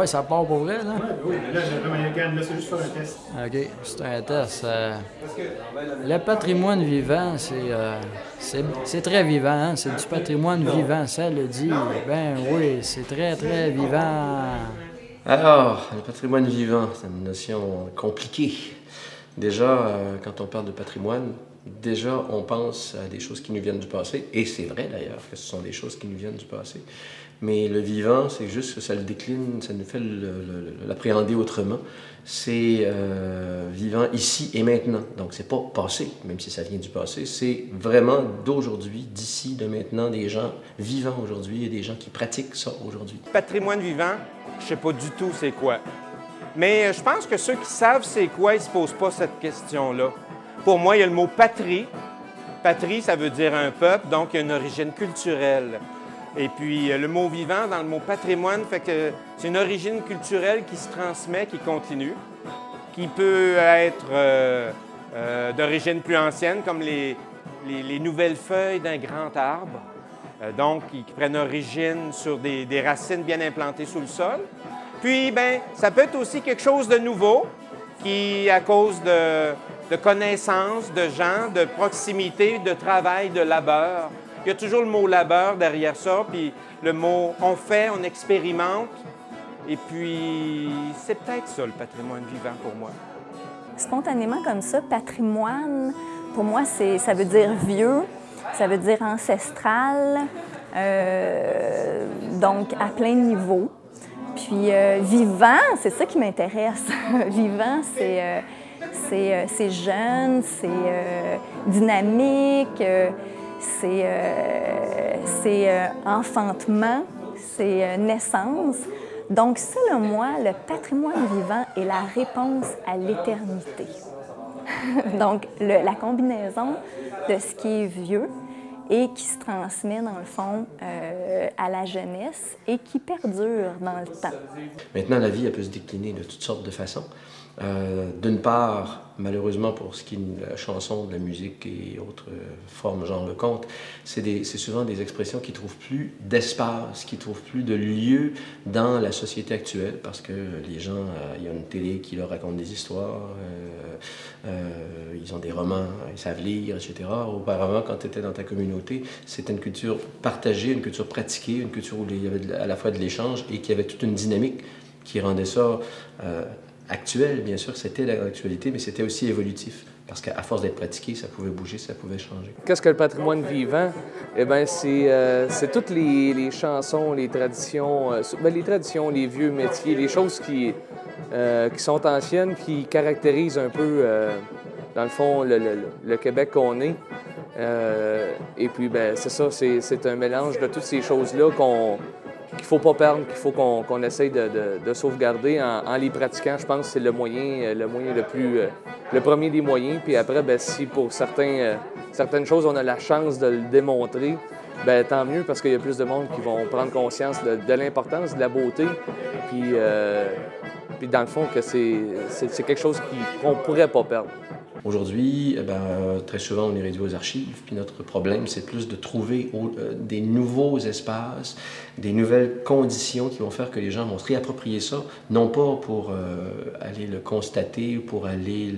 ouais, ça part pour vrai, là? Oui, mais là, là, c'est juste faire un test. OK, c'est un test. Le patrimoine vivant, c'est très vivant, hein? C'est du patrimoine vivant, ça le dit. Ben oui, c'est très, très vivant. Alors, le patrimoine vivant, c'est une notion compliquée. Déjà, quand on parle de patrimoine, déjà, on pense à des choses qui nous viennent du passé, et c'est vrai d'ailleurs que ce sont des choses qui nous viennent du passé. Mais le vivant, c'est juste que ça le décline, ça nous fait l'appréhender autrement. C'est vivant ici et maintenant. Donc, c'est pas passé, même si ça vient du passé. C'est vraiment d'aujourd'hui, d'ici, de maintenant, des gens vivants aujourd'hui et des gens qui pratiquent ça aujourd'hui. Patrimoine vivant, je sais pas du tout c'est quoi. Mais je pense que ceux qui savent c'est quoi, ils se posent pas cette question-là. Pour moi, il y a le mot patrie. Patrie, ça veut dire un peuple, donc il y a une origine culturelle. Et puis, le mot vivant, dans le mot patrimoine, fait que c'est une origine culturelle qui se transmet, qui continue, qui peut être d'origine plus ancienne, comme les nouvelles feuilles d'un grand arbre, donc qui prennent origine sur des racines bien implantées sous le sol. Puis, bien, ça peut être aussi quelque chose de nouveau, qui, à cause de connaissances, de gens, de proximité, de travail, de labeur. Il y a toujours le mot labeur derrière ça, puis le mot on fait, on expérimente. Et puis, c'est peut-être ça le patrimoine vivant pour moi. Spontanément comme ça, patrimoine, pour moi, ça veut dire vieux, ça veut dire ancestral, donc à plein niveau. Puis vivant, c'est ça qui m'intéresse. Vivant, c'est jeune, c'est dynamique, c'est enfantement, c'est naissance. Donc, selon moi, le patrimoine vivant est la réponse à l'éternité. Donc, la combinaison de ce qui est vieux et qui se transmet, dans le fond, à la jeunesse et qui perdure dans le temps. Maintenant, la vie, elle peut se décliner de toutes sortes de façons. D'une part, malheureusement, pour ce qui est de la chanson, de la musique et autres formes, genre le conte, c'est souvent des expressions qui ne trouvent plus d'espace, qui ne trouvent plus de lieu dans la société actuelle, parce que les gens, il y a une télé qui leur raconte des histoires, ils ont des romans, ils savent lire, etc. Auparavant, quand tu étais dans ta communauté, c'était une culture partagée, une culture pratiquée, une culture où il y avait à la fois de l'échange et qui avait toute une dynamique qui rendait ça actuel, bien sûr, c'était l'actualité, mais c'était aussi évolutif. Parce qu'à force d'être pratiqué, ça pouvait bouger, ça pouvait changer. Qu'est-ce que le patrimoine vivant? Eh bien, c'est toutes les chansons, les traditions, les vieux métiers, les choses qui sont anciennes, qui caractérisent un peu, dans le fond, le Québec qu'on est. Et puis, ben, c'est ça, c'est un mélange de toutes ces choses-là qu'il ne faut pas perdre, qu'il faut qu'on essaye de sauvegarder en les pratiquant. Je pense que c'est le moyen le premier des moyens. Puis après, bien, si pour certaines choses, on a la chance de le démontrer, bien, tant mieux, parce qu'il y a plus de monde qui vont prendre conscience de l'importance, de la beauté. Puis dans le fond, que c'est quelque chose qu'on ne pourrait pas perdre. Aujourd'hui, très souvent, on est réduit aux archives, puis notre problème, c'est plus de trouver des nouveaux espaces, des nouvelles conditions qui vont faire que les gens vont se réapproprier ça, non pas pour aller le constater, pour aller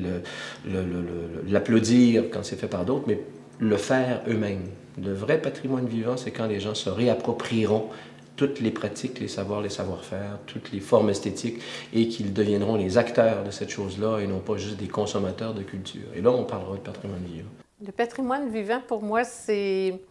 l'applaudir quand c'est fait par d'autres, mais le faire eux-mêmes. Le vrai patrimoine vivant, c'est quand les gens se réapproprieront toutes les pratiques, les savoir-faire, toutes les formes esthétiques, et qu'ils deviendront les acteurs de cette chose-là et non pas juste des consommateurs de culture. Et là, on parlera de patrimoine vivant. Le patrimoine vivant, pour moi, c'est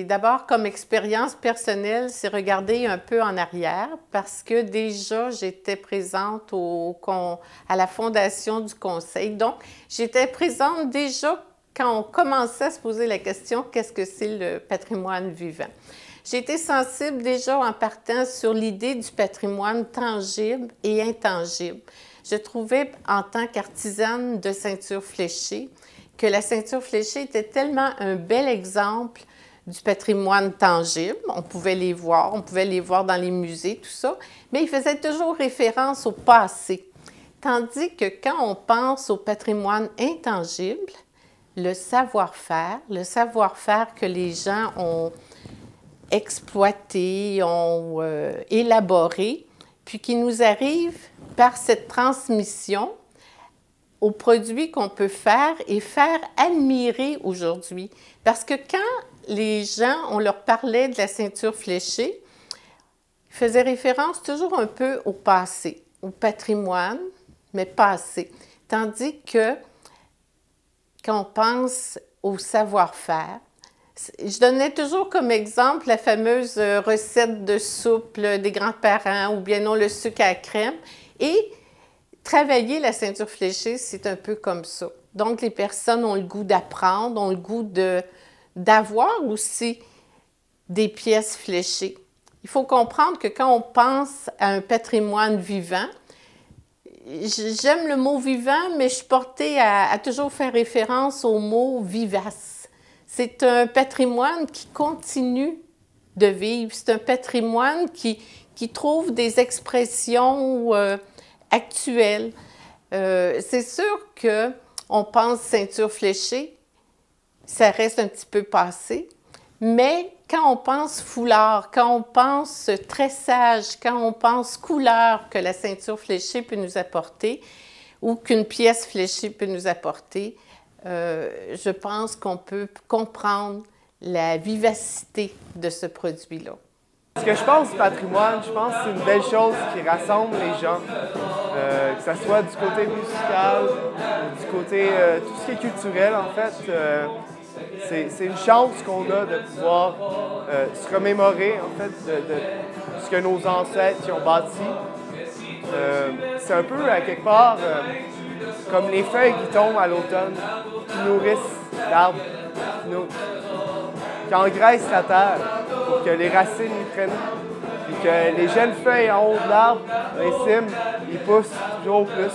d'abord comme expérience personnelle, c'est regarder un peu en arrière, parce que déjà, j'étais présente à la fondation du Conseil. Donc, j'étais présente déjà quand on commençait à se poser la question « Qu'est-ce que c'est le patrimoine vivant ?» J'ai été sensible déjà en partant sur l'idée du patrimoine tangible et intangible. Je trouvais, en tant qu'artisane de ceinture fléchée, que la ceinture fléchée était tellement un bel exemple du patrimoine tangible. On pouvait les voir dans les musées, tout ça, mais il faisait toujours référence au passé. Tandis que quand on pense au patrimoine intangible, le savoir-faire que les gens ont exploité, ont élaboré, puis qui nous arrivent par cette transmission aux produits qu'on peut faire et faire admirer aujourd'hui. Parce que quand les gens, on leur parlait de la ceinture fléchée, ils faisaient référence toujours un peu au passé, au patrimoine, mais passé. Tandis que quand on pense au savoir-faire, je donnais toujours comme exemple la fameuse recette de soupe des grands-parents ou bien non le sucre à la crème. Et travailler la ceinture fléchée, c'est un peu comme ça. Donc, les personnes ont le goût d'apprendre, ont le goût d'avoir aussi des pièces fléchées. Il faut comprendre que quand on pense à un patrimoine vivant, j'aime le mot vivant, mais je suis portée à toujours faire référence au mot vivace. C'est un patrimoine qui continue de vivre. C'est un patrimoine qui trouve des expressions actuelles. C'est sûr qu'on pense ceinture fléchée, ça reste un petit peu passé, mais quand on pense foulard, quand on pense tressage, quand on pense couleur que la ceinture fléchée peut nous apporter ou qu'une pièce fléchée peut nous apporter, je pense qu'on peut comprendre la vivacité de ce produit-là. Ce que je pense du patrimoine, je pense que c'est une belle chose qui rassemble les gens, que ce soit du côté musical, du côté tout ce qui est culturel en fait. C'est une chance qu'on a de pouvoir se remémorer en fait de ce que nos ancêtres ont bâti. C'est un peu à quelque part comme les feuilles qui tombent à l'automne, qui nourrissent l'arbre, qui engraissent la terre pour que les racines y prennent, puis que les jeunes feuilles en haut de l'arbre, les cimes, ils poussent toujours plus.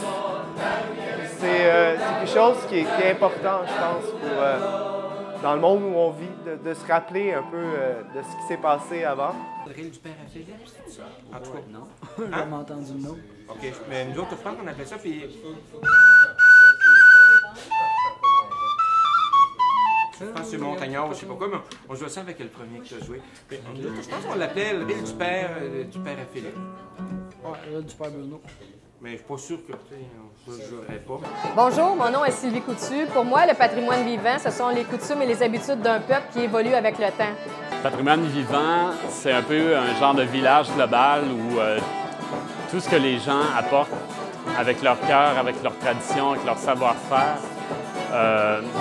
C'est quelque chose qui est important, je pense, pour, dans le monde où on vit, de se rappeler un peu de ce qui s'est passé avant. Rille du père à Philippe, c'est ça? En tout cas, Non, j'ai jamais entendu le nom. OK, mais nous autres, je pense qu'on appelle ça, puis... Je pense que c'est Montagnard, je sais pas quoi, mais on jouait ça avec le premier que tu as joué. Je pense qu'on l'appelait le Rille du père à Philippe. Ouais, Rille du père Bruno. Mais je suis pas sûr que je ne jouerais pas. Bonjour, mon nom est Sylvie Coutu. Pour moi, le patrimoine vivant, ce sont les coutumes et les habitudes d'un peuple qui évoluent avec le temps. Le patrimoine vivant, c'est un peu un genre de village global où tout ce que les gens apportent avec leur cœur, avec leur tradition, avec leur savoir-faire,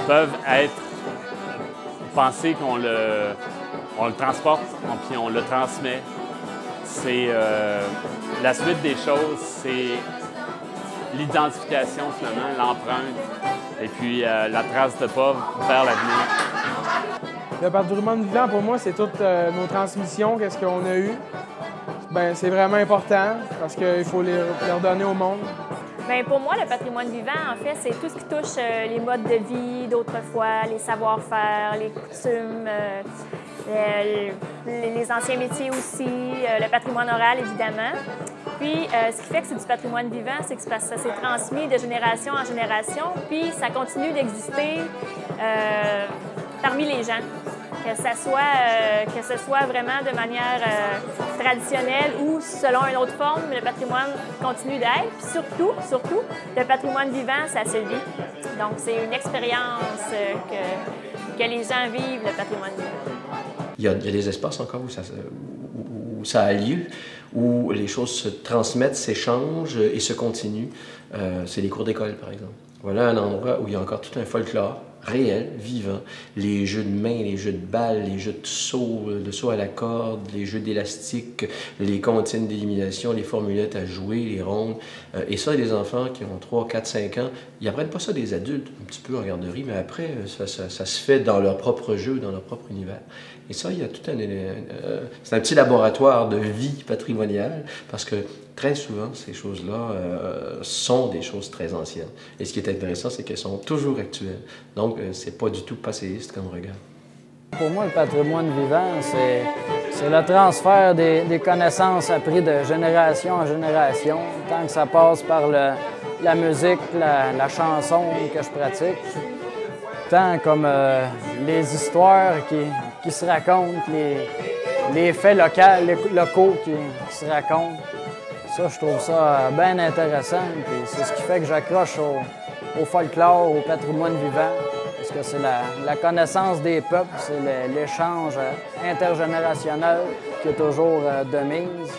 peuvent être pensés qu'on le transporte, puis on le transmet. C'est la suite des choses, c'est l'identification finalement, l'empreinte, et puis la trace de pas vers l'avenir. Le patrimoine vivant, pour moi, c'est toutes nos transmissions, qu'est-ce qu'on a eu. Bien, c'est vraiment important parce qu'il faut les redonner au monde. Bien, pour moi, le patrimoine vivant, en fait, c'est tout ce qui touche les modes de vie d'autrefois, les savoir-faire, les coutumes, les anciens métiers aussi, le patrimoine oral, évidemment. Puis, ce qui fait que c'est du patrimoine vivant, c'est que ça s'est transmis de génération en génération, puis ça continue d'exister parmi les gens. Que ce soit vraiment de manière traditionnelle ou selon une autre forme, le patrimoine continue d'être. Puis surtout, le patrimoine vivant, ça se vit. Donc, c'est une expérience que les gens vivent, le patrimoine vivant. Il y a des espaces encore où ça a lieu, où les choses se transmettent, s'échangent et se continuent. C'est les cours d'école, par exemple. Voilà un endroit où il y a encore tout un folklore réel, vivant. Les jeux de main, les jeux de balles, les jeux de saut à la corde, les jeux d'élastique, les comptines d'élimination, les formulettes à jouer, les rondes. Et ça, les enfants qui ont 3, 4, 5 ans, ils apprennent pas ça des adultes, un petit peu en garderie, mais après, ça se fait dans leur propre jeu, dans leur propre univers. Et ça, il y a tout c'est un petit laboratoire de vie patrimoniale, parce que très souvent, ces choses-là sont des choses très anciennes. Et ce qui est intéressant, c'est qu'elles sont toujours actuelles. Donc, c'est pas du tout passéiste comme regard. Pour moi, le patrimoine vivant, c'est le transfert des connaissances apprises de génération en génération, tant que ça passe par la musique, la chanson que je pratique, tant comme les histoires qui qui se racontent, les faits locaux qui se racontent. Ça, je trouve ça bien intéressant. Puis c'est ce qui fait que j'accroche au folklore, au patrimoine vivant. Parce que c'est la connaissance des peuples, c'est l'échange intergénérationnel qui est toujours de mise.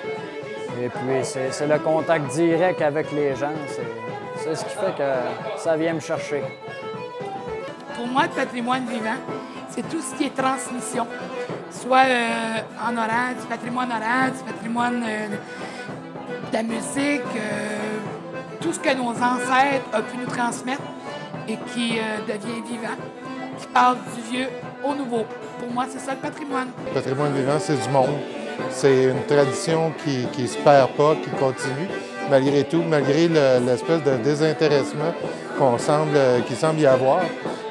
Et puis c'est le contact direct avec les gens. C'est ce qui fait que ça vient me chercher. Pour moi, le patrimoine vivant, c'est tout ce qui est transmission, soit en oral, du patrimoine de la musique, tout ce que nos ancêtres ont pu nous transmettre et qui devient vivant, qui passe du vieux au nouveau. Pour moi, c'est ça le patrimoine. Le patrimoine vivant, c'est du monde. C'est une tradition qui ne se perd pas, qui continue, malgré tout, malgré l'espèce de désintéressement qu'il semble y avoir.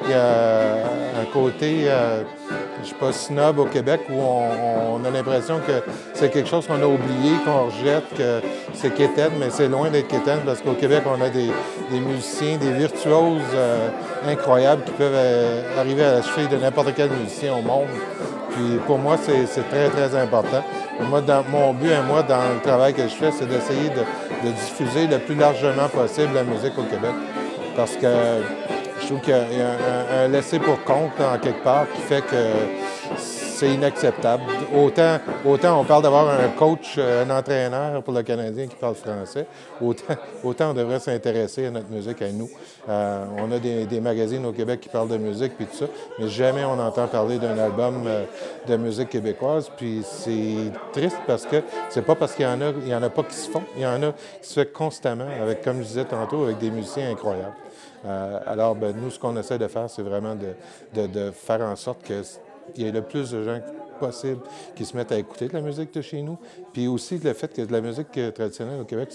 Il y a un côté, je ne sais pas, snob au Québec où on a l'impression que c'est quelque chose qu'on a oublié, qu'on rejette, que c'est quétaine, mais c'est loin d'être quétaine parce qu'au Québec, on a des musiciens, des virtuoses incroyables qui peuvent arriver à la cheville de n'importe quel musicien au monde. Puis pour moi, c'est très, très important. Moi, mon but, moi, dans le travail que je fais, c'est d'essayer de diffuser le plus largement possible la musique au Québec. Parce que je trouve qu'il y a un laisser pour compte, en quelque part, qui fait que c'est inacceptable. Autant on parle d'avoir un coach, un entraîneur pour le Canadien qui parle français, autant on devrait s'intéresser à notre musique, à nous. On a des magazines au Québec qui parlent de musique puis tout ça, mais jamais on entend parler d'un album de musique québécoise. Puis c'est triste parce que c'est pas parce qu'il y en a pas qui se font, il y en a qui se fait constamment, avec, comme je disais tantôt, avec des musiciens incroyables. Alors, nous, ce qu'on essaie de faire, c'est vraiment de faire en sorte qu'il y ait le plus de gens possible qui se mettent à écouter de la musique de chez nous. Puis aussi le fait que de la musique traditionnelle au Québec,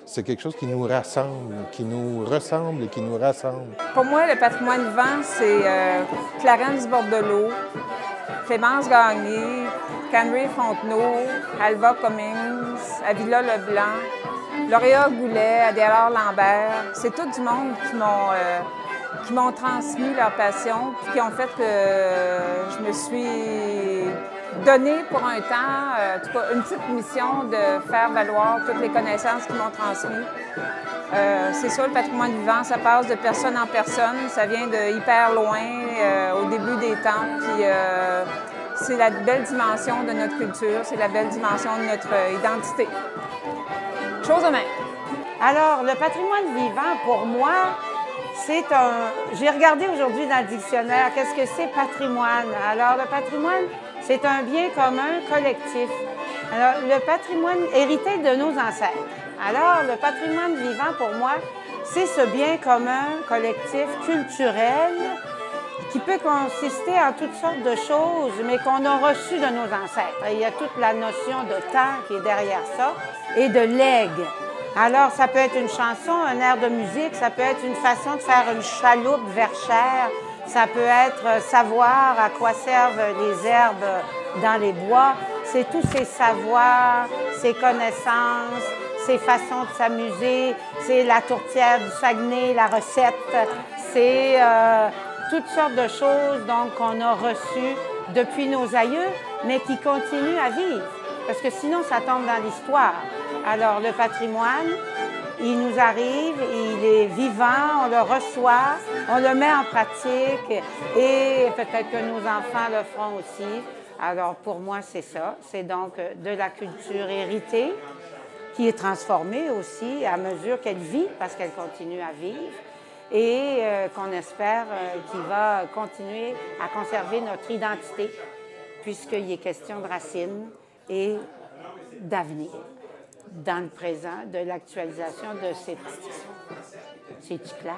c'est quelque chose qui nous rassemble, qui nous ressemble et qui nous rassemble. Pour moi, le patrimoine vivant, c'est Clarence Bordelot, Clémence Gagné, Canry Fontenot, Alva Cummings, Avila Leblanc, Lauréat Goulet, Adélard Lambert. C'est tout du monde qui m'ont transmis leur passion puis qui ont fait que je me suis donnée pour un temps, en tout cas, une petite mission de faire valoir toutes les connaissances qu'ils m'ont transmises. C'est ça, le patrimoine vivant, ça passe de personne en personne, ça vient de hyper loin, au début des temps, puis c'est la belle dimension de notre culture, c'est la belle dimension de notre identité. Chose de même. Alors, le patrimoine vivant, pour moi, c'est un... J'ai regardé aujourd'hui dans le dictionnaire qu'est-ce que c'est patrimoine. Alors, le patrimoine, c'est un bien commun collectif. Alors, le patrimoine hérité de nos ancêtres. Alors, le patrimoine vivant, pour moi, c'est ce bien commun collectif culturel qui peut consister en toutes sortes de choses, mais qu'on a reçu de nos ancêtres. Il y a toute la notion de temps qui est derrière ça et de legs. Alors, ça peut être une chanson, un air de musique, ça peut être une façon de faire une chaloupe verchère, ça peut être savoir à quoi servent les herbes dans les bois. C'est tous ces savoirs, ces connaissances, ces façons de s'amuser, c'est la tourtière du Saguenay, la recette, c'est toutes sortes de choses donc qu'on a reçues depuis nos aïeux, mais qui continuent à vivre, parce que sinon ça tombe dans l'histoire. Alors le patrimoine, il nous arrive, il est vivant, on le reçoit, on le met en pratique et peut-être que nos enfants le feront aussi. Alors pour moi c'est ça, c'est donc de la culture héritée qui est transformée aussi à mesure qu'elle vit, parce qu'elle continue à vivre, et qu'on espère qu'il va continuer à conserver notre identité, puisqu'il est question de racines et d'avenir, dans le présent, de l'actualisation de ces... C'est-tu clair?